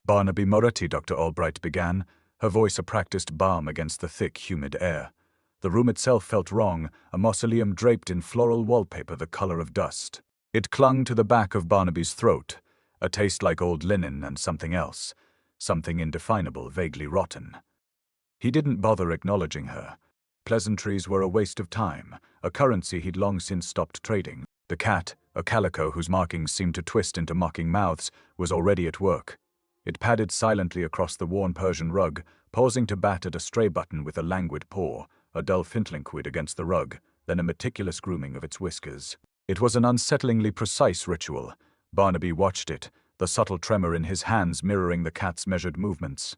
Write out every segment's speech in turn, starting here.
Barnaby Moretti, Dr. Albright began, her voice a practiced balm against the thick, humid air. The room itself felt wrong, a mausoleum draped in floral wallpaper the color of dust. It clung to the back of Barnaby's throat, a taste like old linen and something else, something indefinable, vaguely rotten. He didn't bother acknowledging her. Pleasantries were a waste of time, a currency he'd long since stopped trading. The cat, a calico whose markings seemed to twist into mocking mouths, was already at work. It padded silently across the worn Persian rug, pausing to bat at a stray button with a languid paw, a dull fintlinquid against the rug, then a meticulous grooming of its whiskers. It was an unsettlingly precise ritual. Barnaby watched it, the subtle tremor in his hands mirroring the cat's measured movements.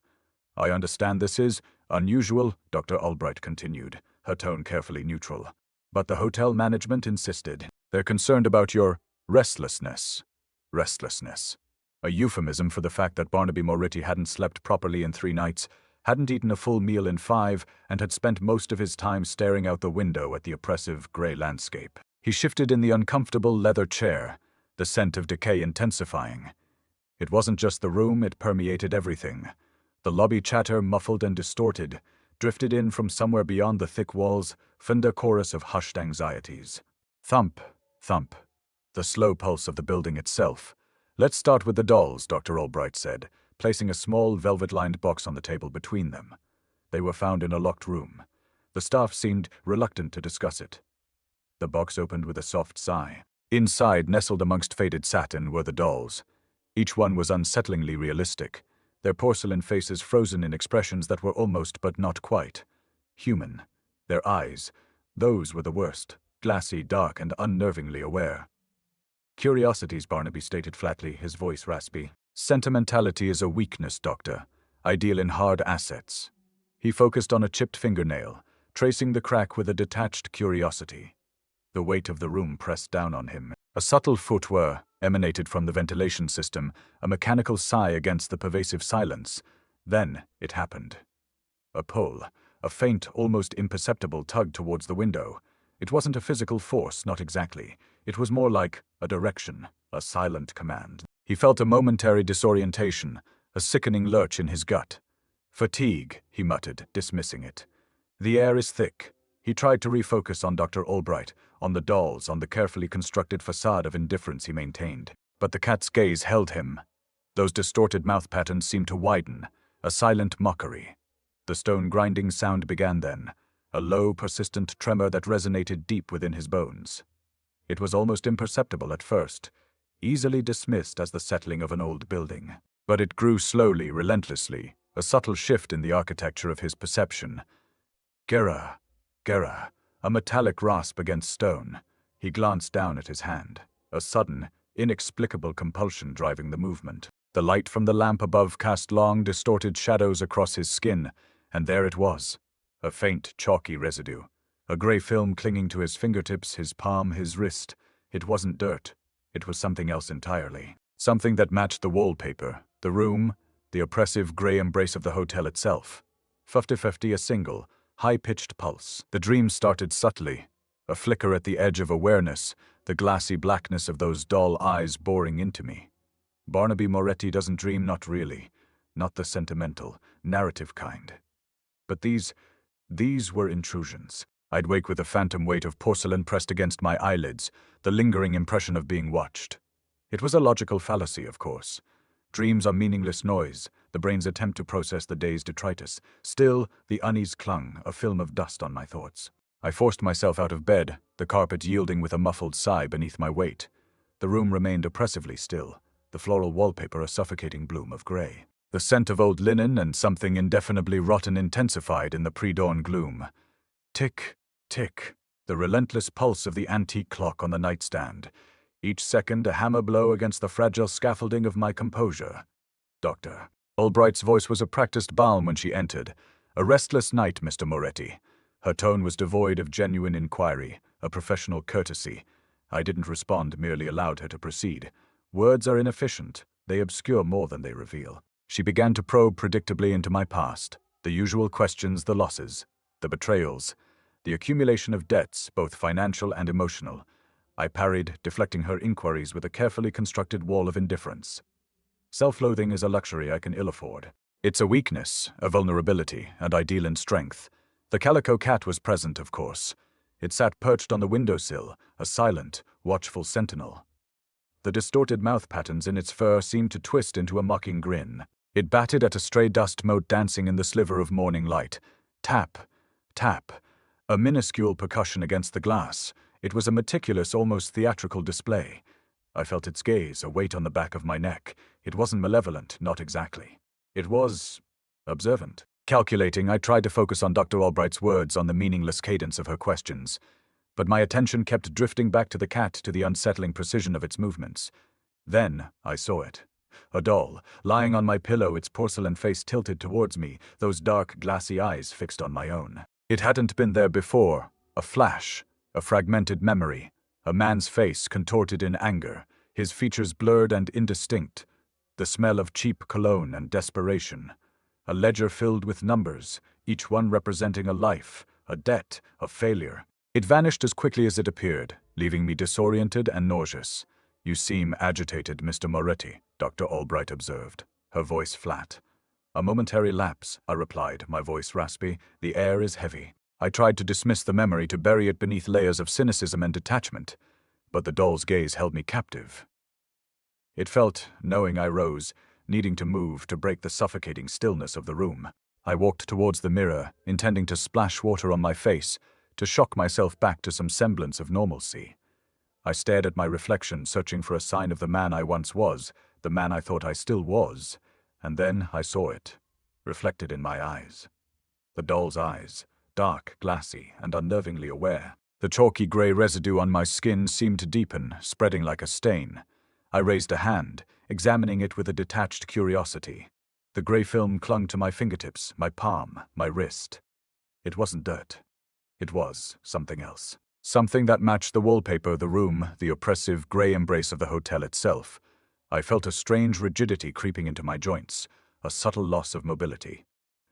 "I understand this is unusual," Dr. Albright continued, her tone carefully neutral. "But the hotel management insisted. They're concerned about your restlessness." Restlessness. A euphemism for the fact that Barnaby Moretti hadn't slept properly in 3 nights, hadn't eaten a full meal in 5, and had spent most of his time staring out the window at the oppressive gray landscape. He shifted in the uncomfortable leather chair, the scent of decay intensifying. It wasn't just the room, it permeated everything. The lobby chatter, muffled and distorted, drifted in from somewhere beyond the thick walls, fanned a chorus of hushed anxieties. Thump, thump. The slow pulse of the building itself. "Let's start with the dolls," Dr. Albright said, placing a small velvet-lined box on the table between them. They were found in a locked room. The staff seemed reluctant to discuss it. The box opened with a soft sigh. Inside, nestled amongst faded satin, were the dolls. Each one was unsettlingly realistic, their porcelain faces frozen in expressions that were almost but not quite human. Their eyes, those were the worst, glassy, dark, and unnervingly aware. "Curiosities," Barnaby stated flatly, his voice raspy. "Sentimentality is a weakness, Doctor, ideal in hard assets." He focused on a chipped fingernail, tracing the crack with a detached curiosity. The weight of the room pressed down on him. A subtle footwhir emanated from the ventilation system, a mechanical sigh against the pervasive silence. Then it happened. A pull, a faint, almost imperceptible tug towards the window. It wasn't a physical force, not exactly. It was more like a direction, a silent command. He felt a momentary disorientation, a sickening lurch in his gut. "Fatigue," he muttered, dismissing it. "The air is thick." He tried to refocus on Dr. Albright, on the dolls, on the carefully constructed facade of indifference he maintained. But the cat's gaze held him. Those distorted mouth patterns seemed to widen, a silent mockery. The stone grinding sound began then, a low, persistent tremor that resonated deep within his bones. It was almost imperceptible at first, easily dismissed as the settling of an old building. But it grew slowly, relentlessly, a subtle shift in the architecture of his perception. Gera, Gera, a metallic rasp against stone. He glanced down at his hand, a sudden, inexplicable compulsion driving the movement. The light from the lamp above cast long, distorted shadows across his skin, and there it was, a faint, chalky residue. A gray film clinging to his fingertips, his palm, his wrist. It wasn't dirt. It was something else entirely. Something that matched the wallpaper, the room, the oppressive gray embrace of the hotel itself. 50-50, a single, high-pitched pulse. The dream started subtly, a flicker at the edge of awareness, the glassy blackness of those dull eyes boring into me. Barnaby Moretti doesn't dream, not really. Not the sentimental, narrative kind. But these were intrusions. I'd wake with a phantom weight of porcelain pressed against my eyelids, the lingering impression of being watched. It was a logical fallacy, of course. Dreams are meaningless noise, the brain's attempt to process the day's detritus. Still, the unease clung, a film of dust on my thoughts. I forced myself out of bed, the carpet yielding with a muffled sigh beneath my weight. The room remained oppressively still, the floral wallpaper a suffocating bloom of gray. The scent of old linen and something indefinably rotten intensified in the pre-dawn gloom. Tick, tick, the relentless pulse of the antique clock on the nightstand. Each second a hammer blow against the fragile scaffolding of my composure. "Dr. Albright's voice was a practiced balm when she entered. "A restless night, Mr. Moretti." Her tone was devoid of genuine inquiry, a professional courtesy. I didn't respond, merely allowed her to proceed. Words are inefficient. They obscure more than they reveal. She began to probe predictably into my past, the usual questions, the losses, the betrayals, the accumulation of debts, both financial and emotional. I parried, deflecting her inquiries with a carefully constructed wall of indifference. Self-loathing is a luxury I can ill afford. It's a weakness, a vulnerability, and I deal in strength. The calico cat was present, of course. It sat perched on the windowsill, a silent, watchful sentinel. The distorted mouth patterns in its fur seemed to twist into a mocking grin. It batted at a stray dust mote dancing in the sliver of morning light. Tap, tap, a minuscule percussion against the glass. It was a meticulous, almost theatrical display. I felt its gaze, a weight on the back of my neck. It wasn't malevolent, not exactly. It was observant. Calculating, I tried to focus on Dr. Albright's words, on the meaningless cadence of her questions. But my attention kept drifting back to the cat, to the unsettling precision of its movements. Then I saw it. A doll, lying on my pillow, its porcelain face tilted towards me, those dark, glassy eyes fixed on my own. It hadn't been there before. A flash, a fragmented memory. A man's face contorted in anger, his features blurred and indistinct. The smell of cheap cologne and desperation. A ledger filled with numbers, each one representing a life, a debt, a failure. It vanished as quickly as it appeared, leaving me disoriented and nauseous. "You seem agitated, Mr. Moretti," Dr. Albright observed, her voice flat. "A momentary lapse," I replied, my voice raspy. "The air is heavy." I tried to dismiss the memory, to bury it beneath layers of cynicism and detachment, but the doll's gaze held me captive. It felt, knowing I rose, needing to move to break the suffocating stillness of the room. I walked towards the mirror, intending to splash water on my face, to shock myself back to some semblance of normalcy. I stared at my reflection, searching for a sign of the man I once was, the man I thought I still was, and then I saw it, reflected in my eyes. The doll's eyes, dark, glassy, and unnervingly aware. The chalky grey residue on my skin seemed to deepen, spreading like a stain. I raised a hand, examining it with a detached curiosity. The grey film clung to my fingertips, my palm, my wrist. It wasn't dirt. It was something else. Something that matched the wallpaper, the room, the oppressive grey embrace of the hotel itself. I felt a strange rigidity creeping into my joints, a subtle loss of mobility.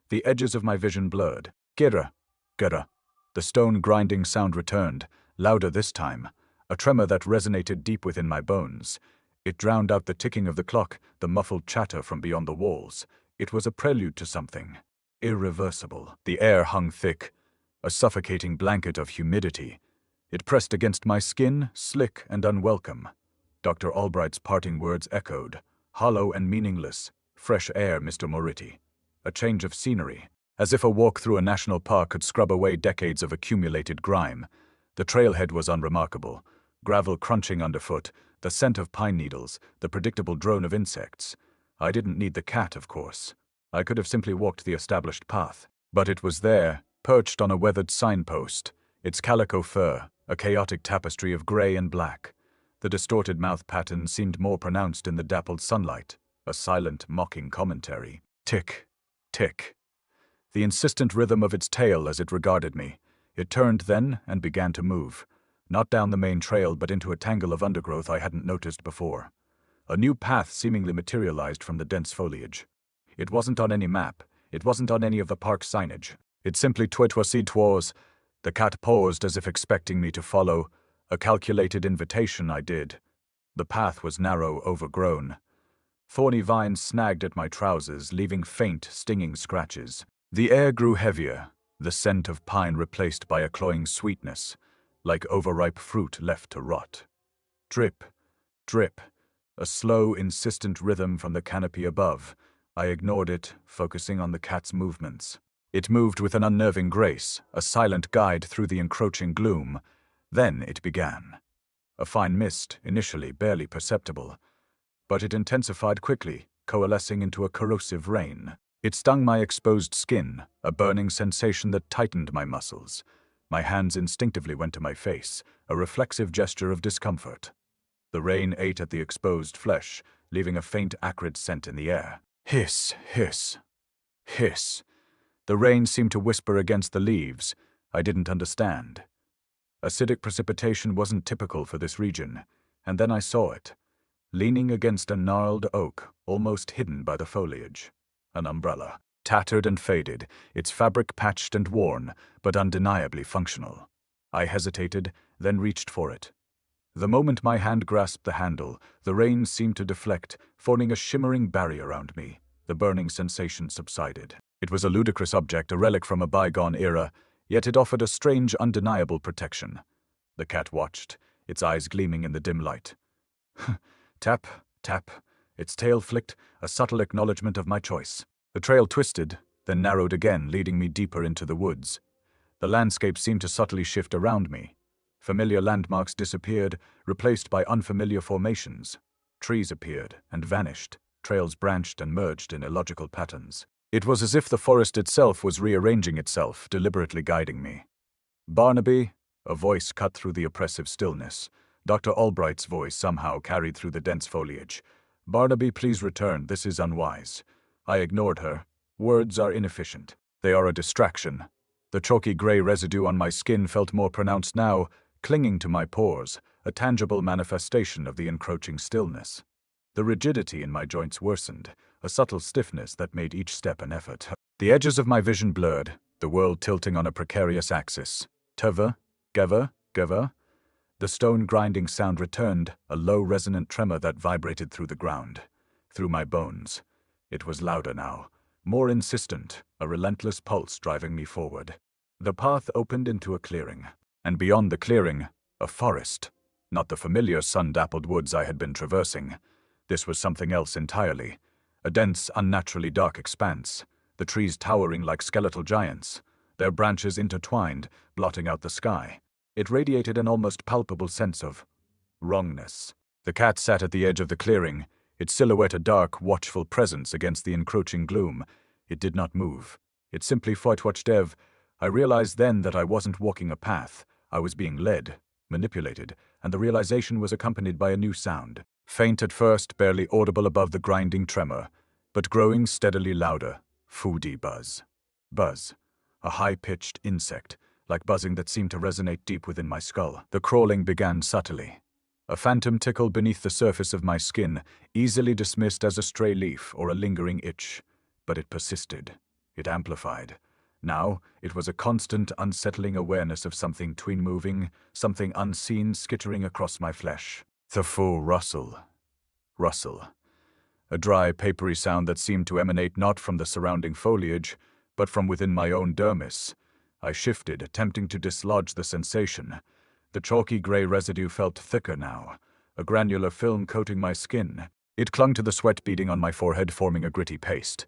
The edges of my vision blurred. Gira, gira. The stone grinding sound returned, louder this time, a tremor that resonated deep within my bones. It drowned out the ticking of the clock, the muffled chatter from beyond the walls. It was a prelude to something irreversible. The air hung thick, a suffocating blanket of humidity. It pressed against my skin, slick and unwelcome. Dr. Albright's parting words echoed, hollow and meaningless. "Fresh air, Mr. Moretti. A change of scenery." As if a walk through a national park could scrub away decades of accumulated grime. The trailhead was unremarkable. Gravel crunching underfoot, the scent of pine needles, the predictable drone of insects. I didn't need the cat, of course. I could have simply walked the established path. But it was there, perched on a weathered signpost, its calico fur, a chaotic tapestry of grey and black. The distorted mouth pattern seemed more pronounced in the dappled sunlight, a silent, mocking commentary. Tick, tick. The insistent rhythm of its tail as it regarded me. It turned then and began to move, not down the main trail but into a tangle of undergrowth I hadn't noticed before. A new path seemingly materialized from the dense foliage. It wasn't on any map. It wasn't on any of the park's signage. It simply twas. The cat paused as if expecting me to follow. A calculated invitation, I did. The path was narrow, overgrown. Thorny vines snagged at my trousers, leaving faint, stinging scratches. The air grew heavier, the scent of pine replaced by a cloying sweetness, like overripe fruit left to rot. Drip, drip, a slow, insistent rhythm from the canopy above. I ignored it, focusing on the cat's movements. It moved with an unnerving grace, a silent guide through the encroaching gloom. Then it began. A fine mist, initially barely perceptible, but it intensified quickly, coalescing into a corrosive rain. It stung my exposed skin, a burning sensation that tightened my muscles. My hands instinctively went to my face, a reflexive gesture of discomfort. The rain ate at the exposed flesh, leaving a faint acrid scent in the air. Hiss, hiss, hiss. The rain seemed to whisper against the leaves. I didn't understand. Acidic precipitation wasn't typical for this region, and then I saw it, leaning against a gnarled oak, almost hidden by the foliage. An umbrella, tattered and faded, its fabric patched and worn, but undeniably functional. I hesitated, then reached for it. The moment my hand grasped the handle, the reins seemed to deflect, forming a shimmering barrier around me. The burning sensation subsided. It was a ludicrous object, a relic from a bygone era, yet it offered a strange, undeniable protection. The cat watched, its eyes gleaming in the dim light. Tap, tap. Its tail flicked, a subtle acknowledgement of my choice. The trail twisted, then narrowed again, leading me deeper into the woods. The landscape seemed to subtly shift around me. Familiar landmarks disappeared, replaced by unfamiliar formations. Trees appeared and vanished. Trails branched and merged in illogical patterns. It was as if the forest itself was rearranging itself, deliberately guiding me. "Barnaby," a voice cut through the oppressive stillness. Dr. Albright's voice somehow carried through the dense foliage. "Barnaby, please return. This is unwise." I ignored her. Words are inefficient. They are a distraction. The chalky gray residue on my skin felt more pronounced now, clinging to my pores, a tangible manifestation of the encroaching stillness. The rigidity in my joints worsened, a subtle stiffness that made each step an effort. The edges of my vision blurred, the world tilting on a precarious axis. Teva, geva, geva. The stone grinding sound returned, a low resonant tremor that vibrated through the ground, through my bones. It was louder now, more insistent, a relentless pulse driving me forward. The path opened into a clearing, and beyond the clearing, a forest. Not the familiar sun-dappled woods I had been traversing. This was something else entirely. A dense, unnaturally dark expanse, the trees towering like skeletal giants, their branches intertwined, blotting out the sky. It radiated an almost palpable sense of wrongness. The cat sat at the edge of the clearing, its silhouette a dark, watchful presence against the encroaching gloom. It did not move. It simply watched Ev. I realized then that I wasn't walking a path. I was being led, manipulated, and the realization was accompanied by a new sound. Faint at first, barely audible above the grinding tremor, but growing steadily louder. Foodie buzz. Buzz. A high-pitched insect, like buzzing that seemed to resonate deep within my skull. The crawling began subtly. A phantom tickle beneath the surface of my skin, easily dismissed as a stray leaf or a lingering itch. But it persisted. It amplified. Now, it was a constant, unsettling awareness of something tween-moving, something unseen skittering across my flesh. The full rustle. Rustle. A dry, papery sound that seemed to emanate not from the surrounding foliage, but from within my own dermis. I shifted, attempting to dislodge the sensation. The chalky gray residue felt thicker now, a granular film coating my skin. It clung to the sweat beading on my forehead, forming a gritty paste.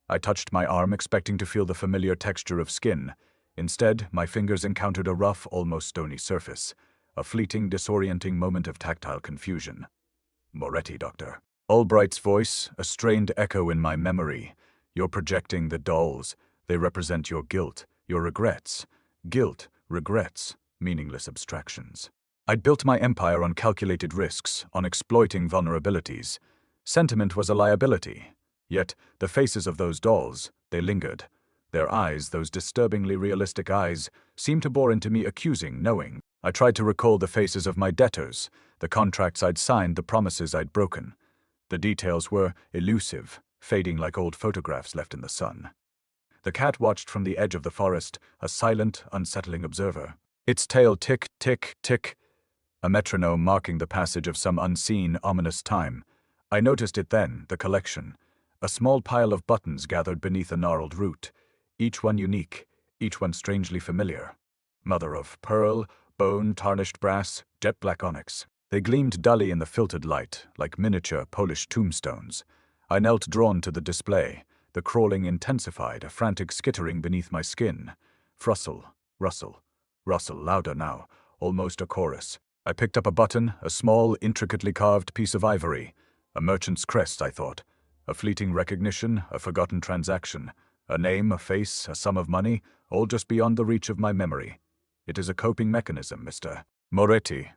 I touched my arm, expecting to feel the familiar texture of skin. Instead, my fingers encountered a rough, almost stony surface. A fleeting, disorienting moment of tactile confusion. "Moretti, Doctor." Albright's voice, a strained echo in my memory. "You're projecting the dolls. They represent your guilt, your regrets. Guilt, regrets, meaningless abstractions." I'd built my empire on calculated risks, on exploiting vulnerabilities. Sentiment was a liability. Yet, the faces of those dolls, they lingered. Their eyes, those disturbingly realistic eyes, seemed to bore into me accusing, knowing. I tried to recall the faces of my debtors, the contracts I'd signed, the promises I'd broken. The details were elusive, fading like old photographs left in the sun. The cat watched from the edge of the forest, a silent, unsettling observer. Its tail tick, tick, tick, a metronome marking the passage of some unseen, ominous time. I noticed it then, the collection. A small pile of buttons gathered beneath a gnarled root, each one unique, each one strangely familiar. Mother of pearl, bone, tarnished brass, jet black onyx. They gleamed dully in the filtered light, like miniature polished tombstones. I knelt, drawn to the display. The crawling intensified, a frantic skittering beneath my skin. Rustle, rustle, rustle, louder now, almost a chorus. I picked up a button, a small, intricately carved piece of ivory. A merchant's crest, I thought. A fleeting recognition, a forgotten transaction. A name, a face, a sum of money, all just beyond the reach of my memory. "It is a coping mechanism, Mr. Moretti,"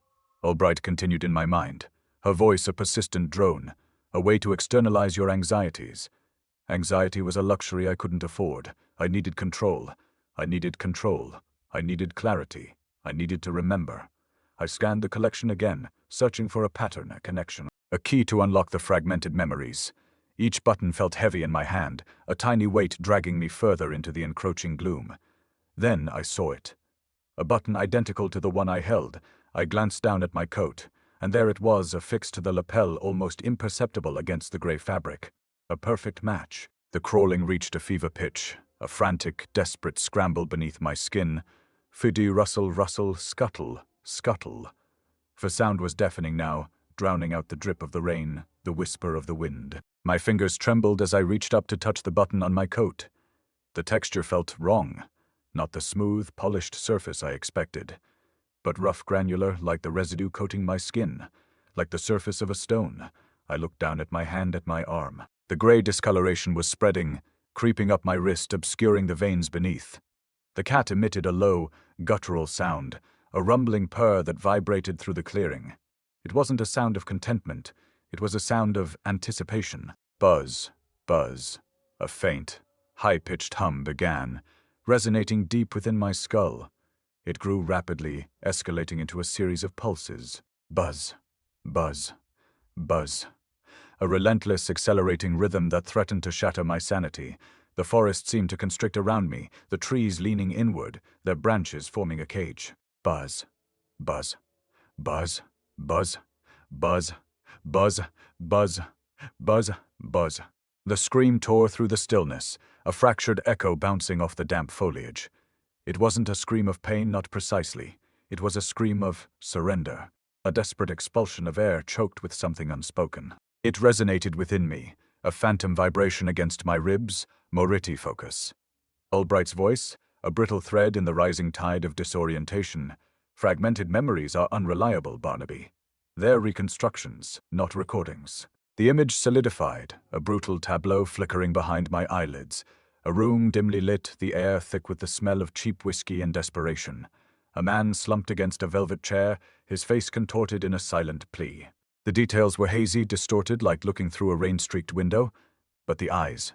Albright continued in my mind, her voice a persistent drone. "A way to externalize your anxieties." Anxiety was a luxury I couldn't afford. I needed control. I needed control. I needed clarity. I needed to remember. I scanned the collection again, searching for a pattern, a connection, a key to unlock the fragmented memories. Each button felt heavy in my hand, a tiny weight dragging me further into the encroaching gloom. Then I saw it. A button identical to the one I held. I glanced down at my coat. and there it was, affixed to the lapel, almost imperceptible against the grey fabric. A perfect match. The crawling reached a fever pitch, a frantic, desperate scramble beneath my skin. Fiddy, rustle, rustle, scuttle, scuttle. For sound was deafening now, drowning out the drip of the rain, the whisper of the wind. My fingers trembled as I reached up to touch the button on my coat. The texture felt wrong, not the smooth, polished surface I expected, but rough, granular, like the residue coating my skin, like the surface of a stone. I looked down at my hand, at my arm. The grey discoloration was spreading, creeping up my wrist, obscuring the veins beneath. The cat emitted a low, guttural sound, a rumbling purr that vibrated through the clearing. It wasn't a sound of contentment, it was a sound of anticipation. Buzz, buzz. A faint, high-pitched hum began, resonating deep within my skull. It grew rapidly, escalating into a series of pulses. Buzz, buzz, buzz. A relentless, accelerating rhythm that threatened to shatter my sanity. The forest seemed to constrict around me, the trees leaning inward, their branches forming a cage. Buzz, buzz, buzz, buzz, buzz, buzz, buzz, buzz, buzz. The scream tore through the stillness, a fractured echo bouncing off the damp foliage. It wasn't a scream of pain, not precisely. It was a scream of surrender, a desperate expulsion of air choked with something unspoken. It resonated within me, a phantom vibration against my ribs, Moretti focus. Albright's voice, a brittle thread in the rising tide of disorientation. Fragmented memories are unreliable, Barnaby. They're reconstructions, not recordings. The image solidified, a brutal tableau flickering behind my eyelids. A room dimly lit, the air thick with the smell of cheap whiskey and desperation. A man slumped against a velvet chair, his face contorted in a silent plea. The details were hazy, distorted, like looking through a rain-streaked window. But the eyes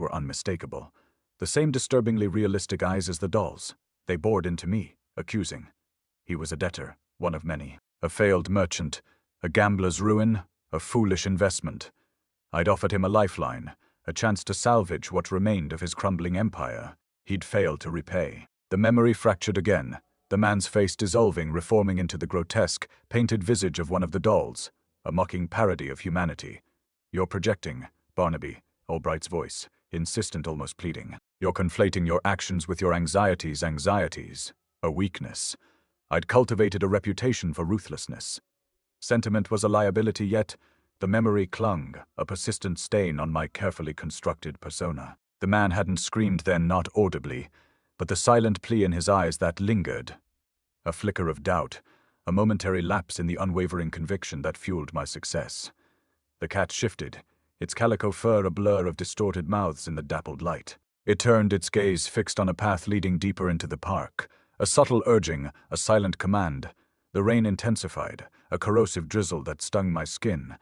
were unmistakable. The same disturbingly realistic eyes as the doll's. They bored into me, accusing. He was a debtor, one of many. A failed merchant, a gambler's ruin, a foolish investment. I'd offered him a lifeline, a chance to salvage what remained of his crumbling empire. He'd failed to repay. The memory fractured again, the man's face dissolving, reforming into the grotesque, painted visage of one of the dolls, a mocking parody of humanity. You're projecting, Barnaby, Albright's voice, insistent, almost pleading. You're conflating your actions with your anxieties, a weakness. I'd cultivated a reputation for ruthlessness. Sentiment was a liability, yet the memory clung, a persistent stain on my carefully constructed persona. The man hadn't screamed then, not audibly, but the silent plea in his eyes that lingered. A flicker of doubt, a momentary lapse in the unwavering conviction that fueled my success. The cat shifted, its calico fur a blur of distorted mouths in the dappled light. It turned, its gaze fixed on a path leading deeper into the park. A subtle urging, a silent command. The rain intensified, a corrosive drizzle that stung my skin.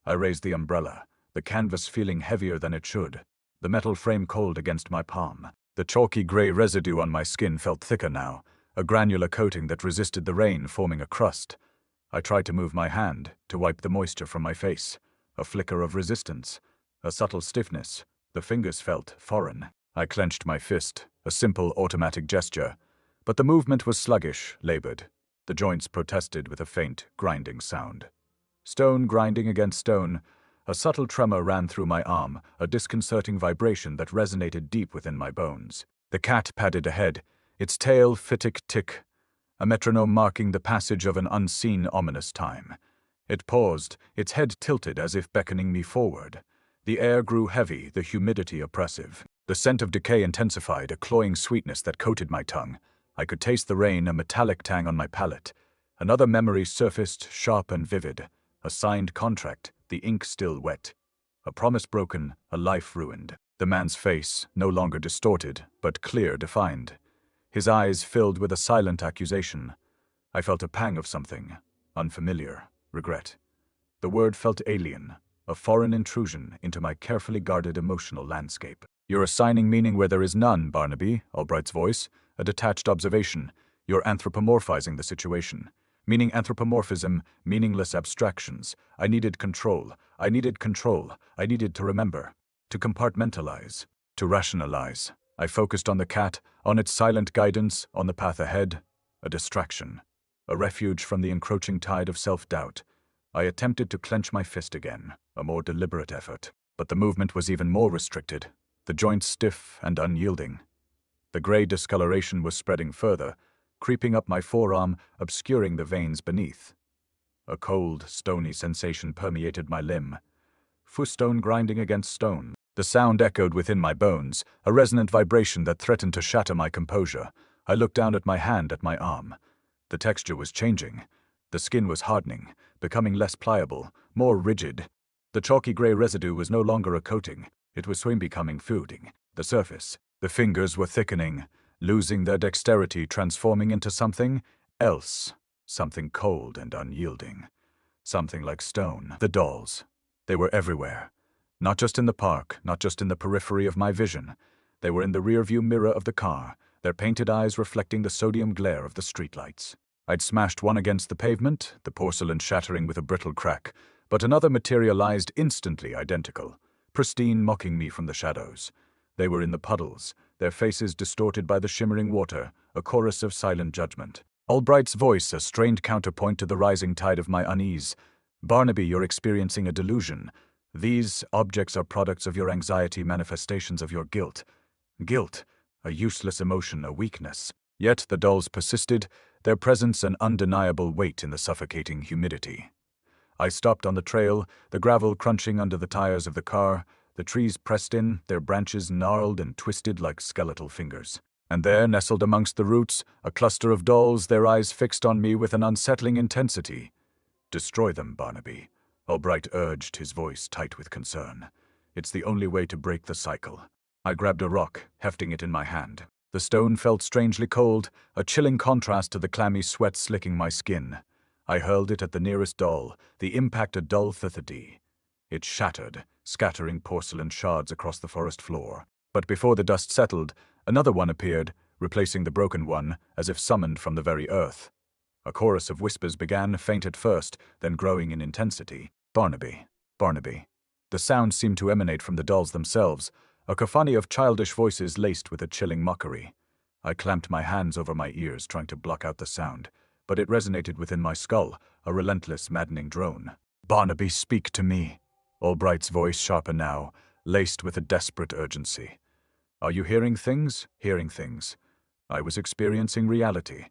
I raised the umbrella, the canvas feeling heavier than it should, the metal frame cold against my palm. The chalky grey residue on my skin felt thicker now, a granular coating that resisted the rain, forming a crust. I tried to move my hand, to wipe the moisture from my face. A flicker of resistance, a subtle stiffness. The fingers felt foreign. I clenched my fist, a simple automatic gesture. But the movement was sluggish, labored. The joints protested with a faint, grinding sound. Stone grinding against stone. A subtle tremor ran through my arm, a disconcerting vibration that resonated deep within my bones. The cat padded ahead, its tail tick, a metronome marking the passage of an unseen, ominous time. It paused, its head tilted as if beckoning me forward. The air grew heavy, the humidity oppressive. The scent of decay intensified, a cloying sweetness that coated my tongue. I could taste the rain, a metallic tang on my palate. Another memory surfaced, sharp and vivid. A signed contract, the ink still wet. A promise broken, a life ruined. The man's face, no longer distorted, but clear, defined. His eyes filled with a silent accusation. I felt a pang of something, unfamiliar, regret. The word felt alien, a foreign intrusion into my carefully guarded emotional landscape. You're assigning meaning where there is none, Barnaby, Albright's voice, a detached observation. You're anthropomorphizing the situation. Meaning anthropomorphism, meaningless abstractions. I needed control. I needed to remember. To compartmentalize. To rationalize. I focused on the cat, on its silent guidance, on the path ahead. A distraction. A refuge from the encroaching tide of self-doubt. I attempted to clench my fist again, a more deliberate effort, but the movement was even more restricted, the joints stiff and unyielding. The gray discoloration was spreading further, creeping up my forearm, obscuring the veins beneath. A cold, stony sensation permeated my limb. Stone grinding against stone. The sound echoed within my bones, a resonant vibration that threatened to shatter my composure. I looked down at my hand, at my arm. The texture was changing. The skin was hardening, becoming less pliable, more rigid. The chalky gray residue was no longer a coating. It was soon becoming fluting. The surface. The fingers were thickening, losing their dexterity, transforming into something else. Something cold and unyielding. Something like stone. The dolls. They were everywhere. Not just in the park, not just in the periphery of my vision. They were in the rearview mirror of the car, their painted eyes reflecting the sodium glare of the streetlights. I'd smashed one against the pavement, the porcelain shattering with a brittle crack, but another materialized instantly identical, pristine, mocking me from the shadows. They were in the puddles, their faces distorted by the shimmering water, a chorus of silent judgment. Albright's voice, a strained counterpoint to the rising tide of my unease. Barnaby, you're experiencing a delusion. These objects are products of your anxiety, manifestations of your guilt. Guilt, a useless emotion, a weakness. Yet the dolls persisted, their presence an undeniable weight in the suffocating humidity. I stopped on the trail, the gravel crunching under the tires of the car, the trees pressed in, their branches gnarled and twisted like skeletal fingers. And there, nestled amongst the roots, a cluster of dolls, their eyes fixed on me with an unsettling intensity. Destroy them, Barnaby, Albright urged, his voice tight with concern. It's the only way to break the cycle. I grabbed a rock, hefting it in my hand. The stone felt strangely cold, a chilling contrast to the clammy sweat slicking my skin. I hurled it at the nearest doll, the impact a dull thithy. It shattered, scattering porcelain shards across the forest floor. But before the dust settled, another one appeared, replacing the broken one, as if summoned from the very earth. A chorus of whispers began, faint at first, then growing in intensity. Barnaby, Barnaby. The sound seemed to emanate from the dolls themselves, a cacophony of childish voices laced with a chilling mockery. I clamped my hands over my ears, trying to block out the sound, but it resonated within my skull, a relentless, maddening drone. Barnaby, speak to me. Albright's voice, sharper now, laced with a desperate urgency. Are you hearing things? Hearing things. I was experiencing reality.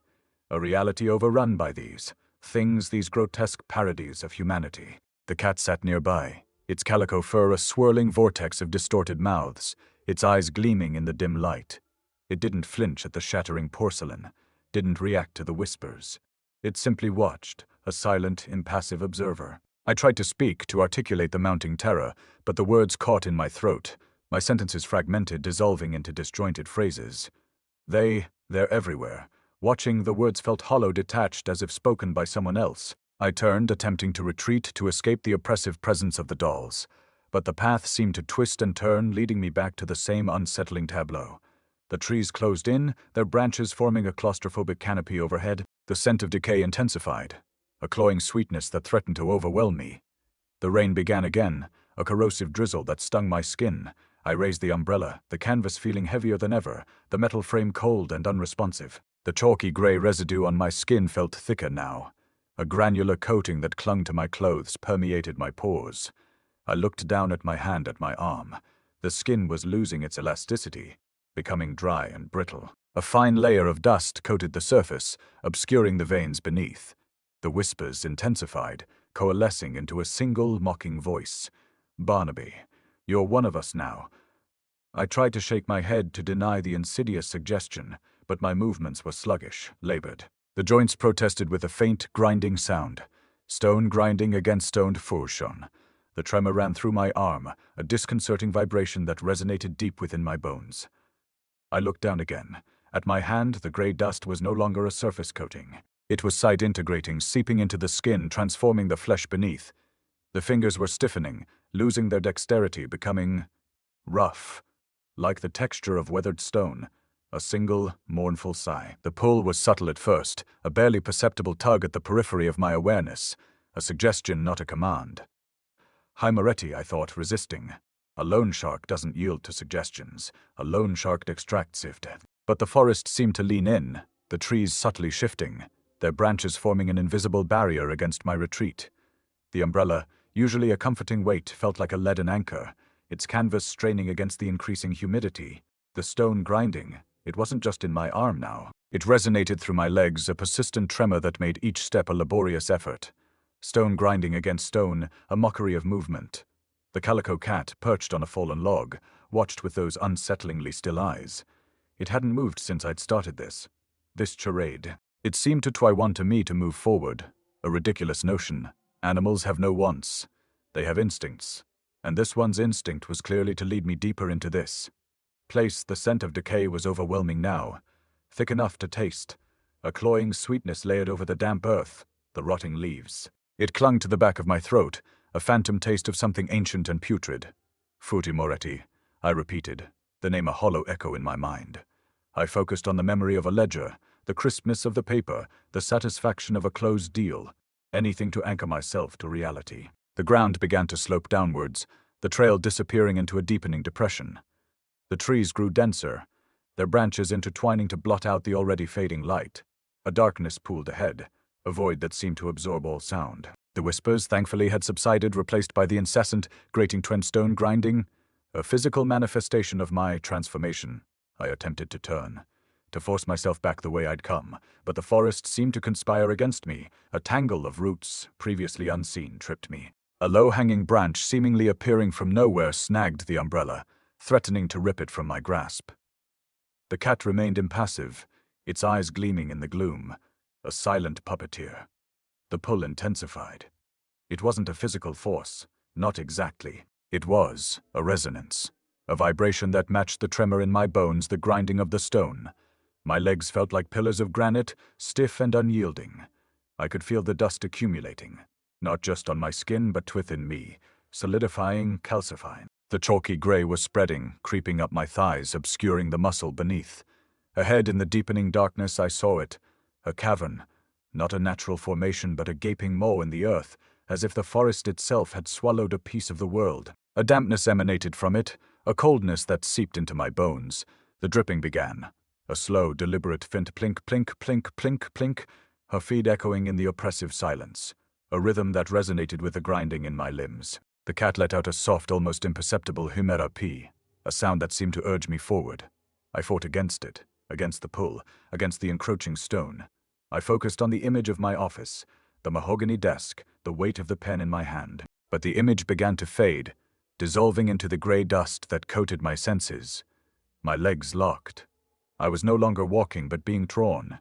A reality overrun by these things, these grotesque parodies of humanity. The cat sat nearby, its calico fur a swirling vortex of distorted mouths, its eyes gleaming in the dim light. It didn't flinch at the shattering porcelain, didn't react to the whispers. It simply watched, a silent, impassive observer. I tried to speak, to articulate the mounting terror, but the words caught in my throat, my sentences fragmented, dissolving into disjointed phrases. They're everywhere. Watching, the words felt hollow, detached, as if spoken by someone else. I turned, attempting to retreat, to escape the oppressive presence of the dolls. But the path seemed to twist and turn, leading me back to the same unsettling tableau. The trees closed in, their branches forming a claustrophobic canopy overhead. The scent of decay intensified, a cloying sweetness that threatened to overwhelm me. The rain began again, a corrosive drizzle that stung my skin. I raised the umbrella, the canvas feeling heavier than ever, the metal frame cold and unresponsive. The chalky gray residue on my skin felt thicker now. A granular coating that clung to my clothes permeated my pores. I looked down at my hand, at my arm. The skin was losing its elasticity, becoming dry and brittle. A fine layer of dust coated the surface, obscuring the veins beneath. The whispers intensified, coalescing into a single mocking voice. Barnaby, you're one of us now. I tried to shake my head to deny the insidious suggestion, but my movements were sluggish, labored. The joints protested with a faint, grinding sound. Stone grinding against stone fusion. The tremor ran through my arm, a disconcerting vibration that resonated deep within my bones. I looked down again. At my hand, the gray dust was no longer a surface coating. It was side-integrating, seeping into the skin, transforming the flesh beneath. The fingers were stiffening, losing their dexterity, becoming rough, like the texture of weathered stone. A single, mournful sigh. The pull was subtle at first, a barely perceptible tug at the periphery of my awareness, a suggestion, not a command. Moretti, I thought, resisting. A loan shark doesn't yield to suggestions. A loan shark extracts it. But the forest seemed to lean in, the trees subtly shifting, their branches forming an invisible barrier against my retreat. The umbrella, usually a comforting weight, felt like a leaden anchor, its canvas straining against the increasing humidity. The stone grinding. It wasn't just in my arm now. It resonated through my legs, a persistent tremor that made each step a laborious effort. Stone grinding against stone, a mockery of movement. The calico cat, perched on a fallen log, watched with those unsettlingly still eyes. It hadn't moved since I'd started this charade. It seemed to want me to move forward. A ridiculous notion. Animals have no wants. They have instincts. And this one's instinct was clearly to lead me deeper into this place. The scent of decay was overwhelming now, thick enough to taste, a cloying sweetness layered over the damp earth, the rotting leaves. It clung to the back of my throat, a phantom taste of something ancient and putrid. Barnaby Moretti, I repeated, the name a hollow echo in my mind. I focused on the memory of a ledger, the crispness of the paper, the satisfaction of a closed deal, anything to anchor myself to reality. The ground began to slope downwards, the trail disappearing into a deepening depression. The trees grew denser, their branches intertwining to blot out the already fading light. A darkness pooled ahead, a void that seemed to absorb all sound. The whispers, thankfully, had subsided, replaced by the incessant, grating stone grinding, a physical manifestation of my transformation. I attempted to turn, to force myself back the way I'd come, but the forest seemed to conspire against me. A tangle of roots, previously unseen, tripped me. A low-hanging branch, seemingly appearing from nowhere, snagged the umbrella, threatening to rip it from my grasp. The cat remained impassive, its eyes gleaming in the gloom, a silent puppeteer. The pull intensified. It wasn't a physical force, not exactly. It was a resonance, a vibration that matched the tremor in my bones, the grinding of the stone. My legs felt like pillars of granite, stiff and unyielding. I could feel the dust accumulating, not just on my skin but within me, solidifying, calcifying. The chalky gray was spreading, creeping up my thighs, obscuring the muscle beneath. Ahead in the deepening darkness I saw it, a cavern, not a natural formation but a gaping maw in the earth, as if the forest itself had swallowed a piece of the world. A dampness emanated from it, a coldness that seeped into my bones. The dripping began, a slow, deliberate faint plink, plink, plink, plink, plink, her feet echoing in the oppressive silence, a rhythm that resonated with the grinding in my limbs. The cat let out a soft, almost imperceptible humerapee, a sound that seemed to urge me forward. I fought against it, against the pull, against the encroaching stone. I focused on the image of my office, the mahogany desk, the weight of the pen in my hand. But the image began to fade, dissolving into the gray dust that coated my senses. My legs locked. I was no longer walking but being drawn,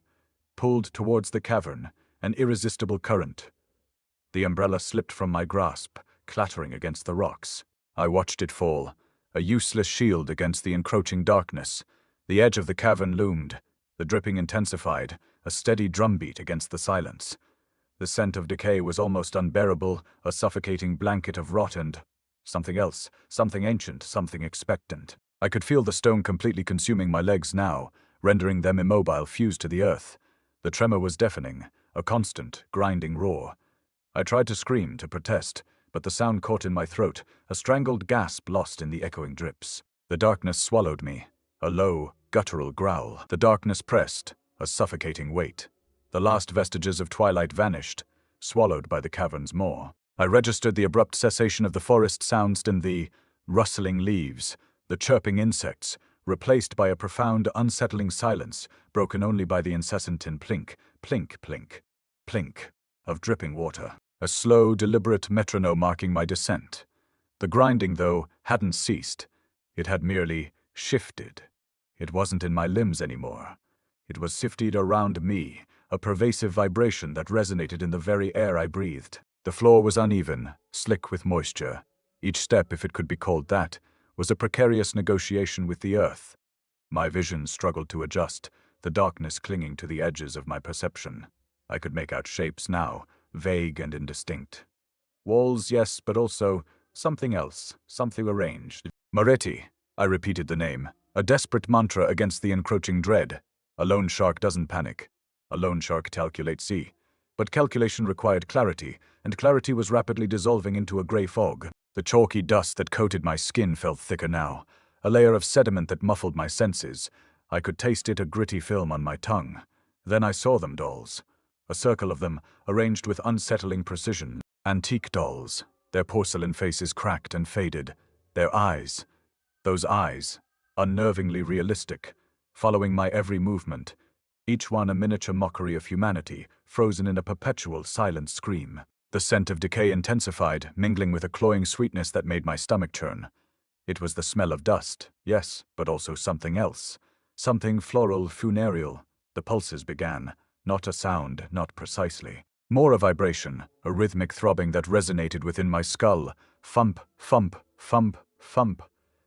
pulled towards the cavern, an irresistible current. The umbrella slipped from my grasp, clattering against the rocks. I watched it fall, a useless shield against the encroaching darkness. The edge of the cavern loomed, the dripping intensified, a steady drumbeat against the silence. The scent of decay was almost unbearable, a suffocating blanket of rot and something else, something ancient, something expectant. I could feel the stone completely consuming my legs now, rendering them immobile, fused to the earth. The tremor was deafening, a constant, grinding roar. I tried to scream, to protest, but the sound caught in my throat, a strangled gasp lost in the echoing drips. The darkness swallowed me, a low, guttural growl. The darkness pressed, a suffocating weight. The last vestiges of twilight vanished, swallowed by the cavern's maw. I registered the abrupt cessation of the forest sounds in the rustling leaves, the chirping insects, replaced by a profound, unsettling silence, broken only by the incessant plink, plink, plink, plink of dripping water. A slow, deliberate metronome marking my descent. The grinding, though, hadn't ceased. It had merely shifted. It wasn't in my limbs anymore. It was sifted around me, a pervasive vibration that resonated in the very air I breathed. The floor was uneven, slick with moisture. Each step, if it could be called that, was a precarious negotiation with the earth. My vision struggled to adjust, the darkness clinging to the edges of my perception. I could make out shapes now, vague and indistinct. Walls, yes, but also something else, something arranged. Moretti, I repeated the name, a desperate mantra against the encroaching dread. A lone shark doesn't panic. A lone shark calculates. But calculation required clarity, and clarity was rapidly dissolving into a gray fog. The chalky dust that coated my skin felt thicker now, a layer of sediment that muffled my senses. I could taste it, a gritty film on my tongue. Then I saw them, dolls. A circle of them, arranged with unsettling precision. Antique dolls, their porcelain faces cracked and faded, their eyes, those eyes, unnervingly realistic, following my every movement, each one a miniature mockery of humanity, frozen in a perpetual silent scream. The scent of decay intensified, mingling with a cloying sweetness that made my stomach churn. It was the smell of dust, yes, but also something else. Something floral, funereal. The pulses began. Not a sound, not precisely. More a vibration, a rhythmic throbbing that resonated within my skull. Thump, thump, thump, thump.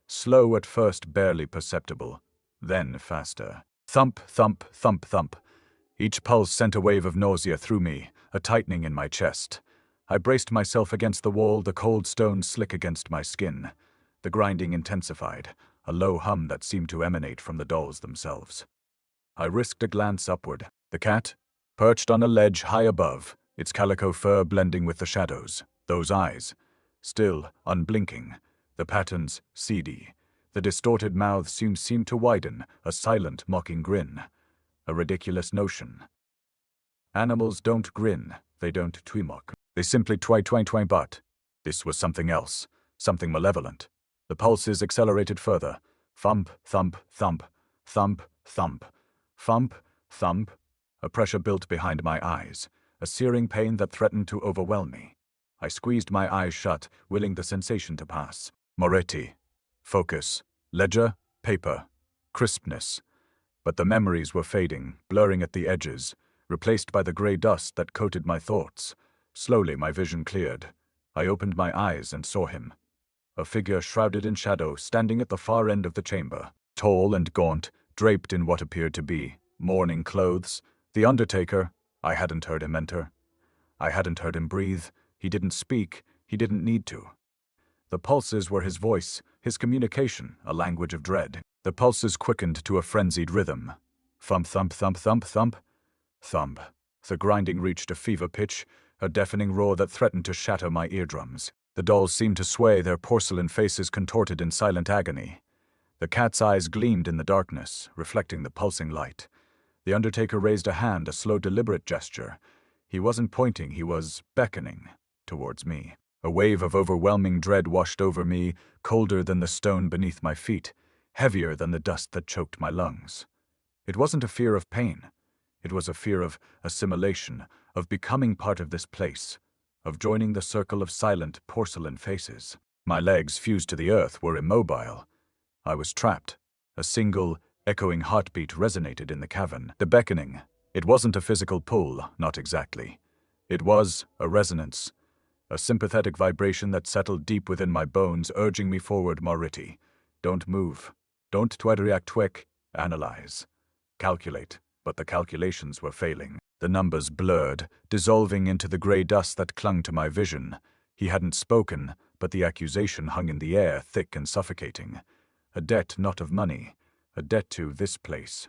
Slow at first, barely perceptible. Then faster. Thump, thump, thump, thump. Each pulse sent a wave of nausea through me, a tightening in my chest. I braced myself against the wall, the cold stone slick against my skin. The grinding intensified, a low hum that seemed to emanate from the dolls themselves. I risked a glance upward. The cat, perched on a ledge high above, its calico fur blending with the shadows. Those eyes, still, unblinking. The patterns, seedy. The distorted mouth seemed to widen, a silent, mocking grin. A ridiculous notion. Animals don't grin, they don't twimock. They simply twang, but this was something else, something malevolent. The pulses accelerated further. Thump, thump, thump, thump, thump, thump, thump. A pressure built behind my eyes, a searing pain that threatened to overwhelm me. I squeezed my eyes shut, willing the sensation to pass. Moretti. Focus. Ledger. Paper. Crispness. But the memories were fading, blurring at the edges, replaced by the gray dust that coated my thoughts. Slowly my vision cleared. I opened my eyes and saw him. A figure shrouded in shadow, standing at the far end of the chamber. Tall and gaunt, draped in what appeared to be mourning clothes. The Undertaker. I hadn't heard him enter. I hadn't heard him breathe. He didn't speak. He didn't need to. The pulses were his voice, his communication, a language of dread. The pulses quickened to a frenzied rhythm. Thump, thump, thump, thump, thump. Thump. The grinding reached a fever pitch, a deafening roar that threatened to shatter my eardrums. The dolls seemed to sway, their porcelain faces contorted in silent agony. The cat's eyes gleamed in the darkness, reflecting the pulsing light. The Undertaker raised a hand, a slow, deliberate gesture. He wasn't pointing, he was beckoning towards me. A wave of overwhelming dread washed over me, colder than the stone beneath my feet, heavier than the dust that choked my lungs. It wasn't a fear of pain. It was a fear of assimilation, of becoming part of this place, of joining the circle of silent porcelain faces. My legs, fused to the earth, were immobile. I was trapped. A single, echoing heartbeat resonated in the cavern. The beckoning. It wasn't a physical pull, not exactly. It was a resonance. A sympathetic vibration that settled deep within my bones, urging me forward. Moretti. Don't move. Don't try to react quick. Analyze. Calculate. But the calculations were failing. The numbers blurred, dissolving into the gray dust that clung to my vision. He hadn't spoken, but the accusation hung in the air, thick and suffocating. A debt not of money, a debt to this place.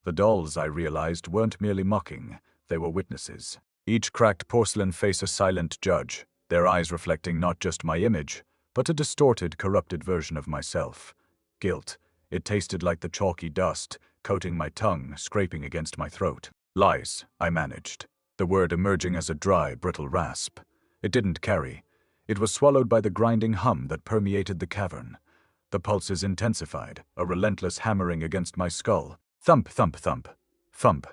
The dolls, I realized, weren't merely mocking, they were witnesses. Each cracked porcelain face a silent judge, their eyes reflecting not just my image, but a distorted, corrupted version of myself. Guilt. It tasted like the chalky dust, coating my tongue, scraping against my throat. Lies, I managed, the word emerging as a dry, brittle rasp. It didn't carry. It was swallowed by the grinding hum that permeated the cavern. The pulses intensified, a relentless hammering against my skull. Thump, thump, thump, thump.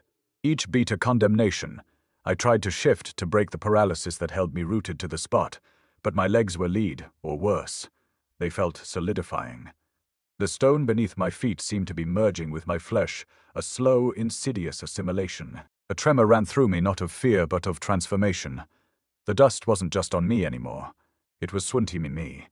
Each beat a condemnation. I tried to shift to break the paralysis that held me rooted to the spot, but my legs were lead, or worse. They felt solidifying. The stone beneath my feet seemed to be merging with my flesh, a slow, insidious assimilation. A tremor ran through me, not of fear, but of transformation. The dust wasn't just on me anymore. It was swinting me.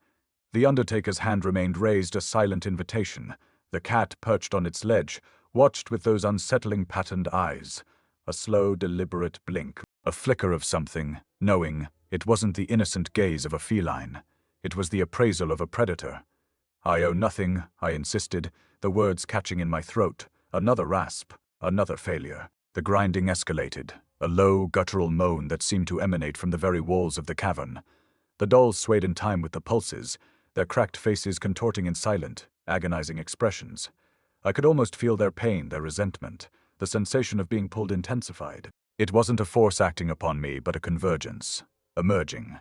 The Undertaker's hand remained raised, a silent invitation. The cat, perched on its ledge, watched with those unsettling patterned eyes. A slow, deliberate blink, a flicker of something, knowing it wasn't the innocent gaze of a feline. It was the appraisal of a predator. I owe nothing, I insisted, the words catching in my throat. Another rasp, another failure. The grinding escalated, a low, guttural moan that seemed to emanate from the very walls of the cavern. The dolls swayed in time with the pulses, their cracked faces contorting in silent, agonizing expressions. I could almost feel their pain, their resentment. The sensation of being pulled intensified. It wasn't a force acting upon me, but a convergence. emerging.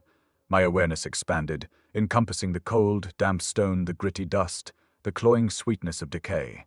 My awareness expanded, encompassing the cold, damp stone, the gritty dust, the cloying sweetness of decay.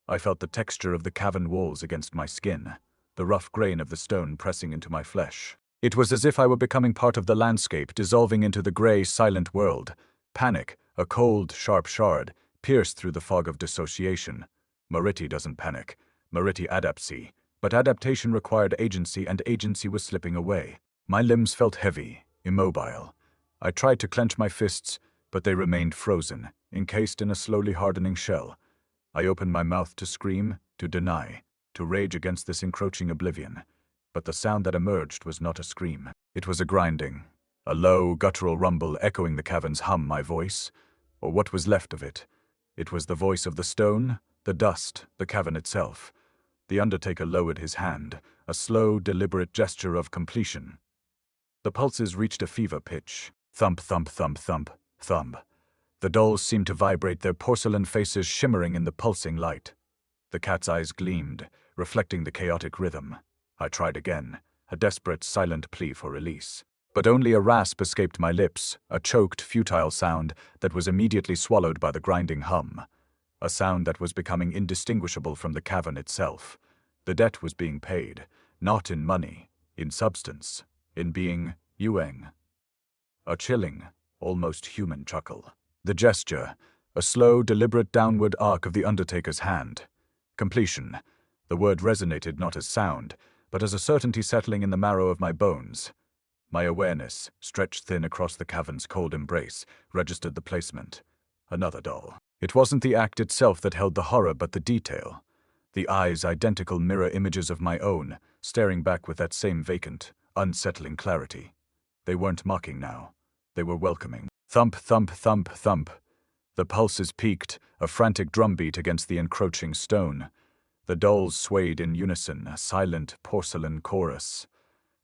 I felt the texture of the cavern walls against my skin, the rough grain of the stone pressing into my flesh. It was as if I were becoming part of the landscape, dissolving into the gray, silent world. Panic, a cold, sharp shard, pierced through the fog of dissociation. Moretti doesn't panic. Moretti adapts. But adaptation required agency, and agency was slipping away. My limbs felt heavy, immobile. I tried to clench my fists, but they remained frozen, encased in a slowly hardening shell. I opened my mouth to scream, to deny, to rage against this encroaching oblivion. But the sound that emerged was not a scream. It was a grinding, a low, guttural rumble echoing the cavern's hum, my voice, or what was left of it. It was the voice of the stone, the dust, the cavern itself. The Undertaker lowered his hand, a slow, deliberate gesture of completion. The pulses reached a fever pitch. Thump, thump, thump, thump, thump. The dolls seemed to vibrate, their porcelain faces shimmering in the pulsing light. The cat's eyes gleamed, reflecting the chaotic rhythm. I tried again, a desperate, silent plea for release. But only a rasp escaped my lips, a choked, futile sound that was immediately swallowed by the grinding hum. A sound that was becoming indistinguishable from the cavern itself. The debt was being paid, not in money, in substance, in being yueng. A chilling, almost human chuckle. The gesture, a slow, deliberate downward arc of the Undertaker's hand. Completion. The word resonated not as sound, but as a certainty settling in the marrow of my bones. My awareness, stretched thin across the cavern's cold embrace, registered the placement. Another doll. It wasn't the act itself that held the horror, but the detail. The eyes, identical mirror images of my own, staring back with that same vacant, unsettling clarity. They weren't mocking now. They were welcoming. Thump, thump, thump, thump. The pulses peaked, a frantic drumbeat against the encroaching stone. The dolls swayed in unison, a silent porcelain chorus.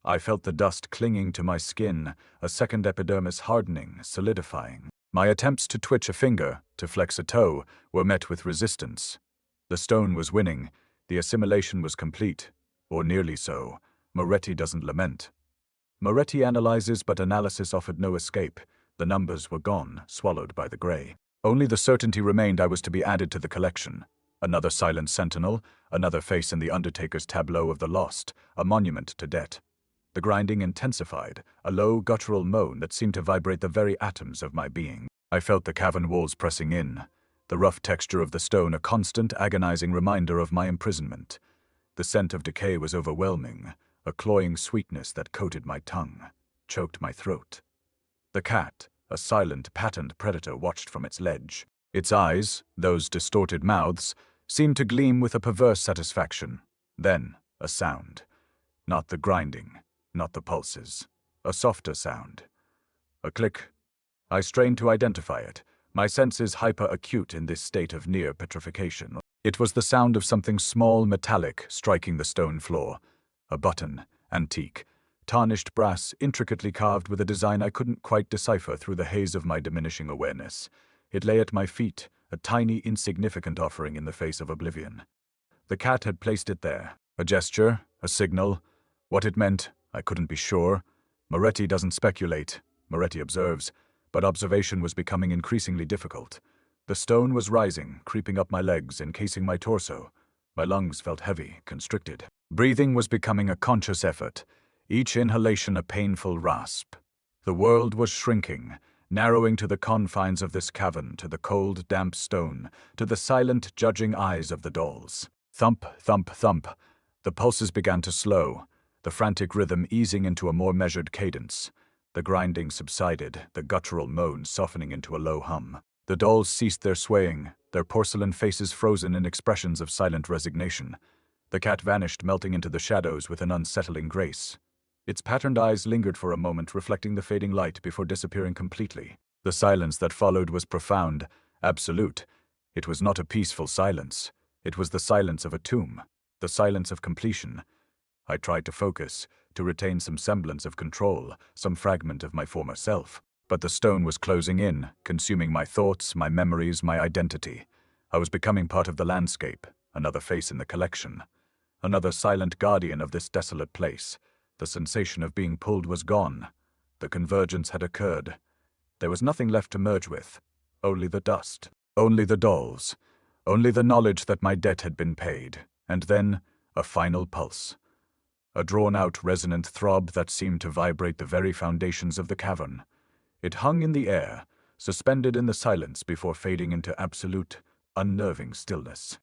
I felt the dust clinging to my skin, a second epidermis hardening, solidifying. My attempts to twitch a finger, to flex a toe, were met with resistance. The stone was winning. The assimilation was complete. Or nearly so. Moretti doesn't lament. Moretti analyzes, but analysis offered no escape. The numbers were gone, swallowed by the gray. Only the certainty remained I was to be added to the collection. Another silent sentinel, another face in the Undertaker's tableau of the lost, a monument to debt. The grinding intensified, a low guttural moan that seemed to vibrate the very atoms of my being. I felt the cavern walls pressing in, the rough texture of the stone a constant, agonizing reminder of my imprisonment. The scent of decay was overwhelming, a cloying sweetness that coated my tongue, choked my throat. The cat, a silent, patterned predator, watched from its ledge. Its eyes, those distorted mouths, seemed to gleam with a perverse satisfaction. Then, a sound. Not the grinding, not the pulses. A softer sound. A click. I strained to identify it, my senses hyper-acute in this state of near petrification. It was the sound of something small, metallic, striking the stone floor. A button, antique, tarnished brass, intricately carved with a design I couldn't quite decipher through the haze of my diminishing awareness. It lay at my feet, a tiny, insignificant offering in the face of oblivion. The cat had placed it there. A gesture, a signal. What it meant, I couldn't be sure. Moretti doesn't speculate, Moretti observes, but observation was becoming increasingly difficult. The stone was rising, creeping up my legs, encasing my torso. My lungs felt heavy, constricted. Breathing was becoming a conscious effort, each inhalation a painful rasp. The world was shrinking, narrowing to the confines of this cavern, to the cold, damp stone, to the silent, judging eyes of the dolls. Thump, thump, thump. The pulses began to slow, the frantic rhythm easing into a more measured cadence. The grinding subsided, the guttural moan softening into a low hum. The dolls ceased their swaying, their porcelain faces frozen in expressions of silent resignation. The cat vanished, melting into the shadows with an unsettling grace. Its patterned eyes lingered for a moment, reflecting the fading light before disappearing completely. The silence that followed was profound, absolute. It was not a peaceful silence. It was the silence of a tomb, the silence of completion. I tried to focus, to retain some semblance of control, some fragment of my former self. But the stone was closing in, consuming my thoughts, my memories, my identity. I was becoming part of the landscape, another face in the collection. Another silent guardian of this desolate place. The sensation of being pulled was gone. The convergence had occurred. There was nothing left to merge with. Only the dust. Only the dolls. Only the knowledge that my debt had been paid. And then, a final pulse. A drawn-out, resonant throb that seemed to vibrate the very foundations of the cavern. It hung in the air, suspended in the silence before fading into absolute, unnerving stillness.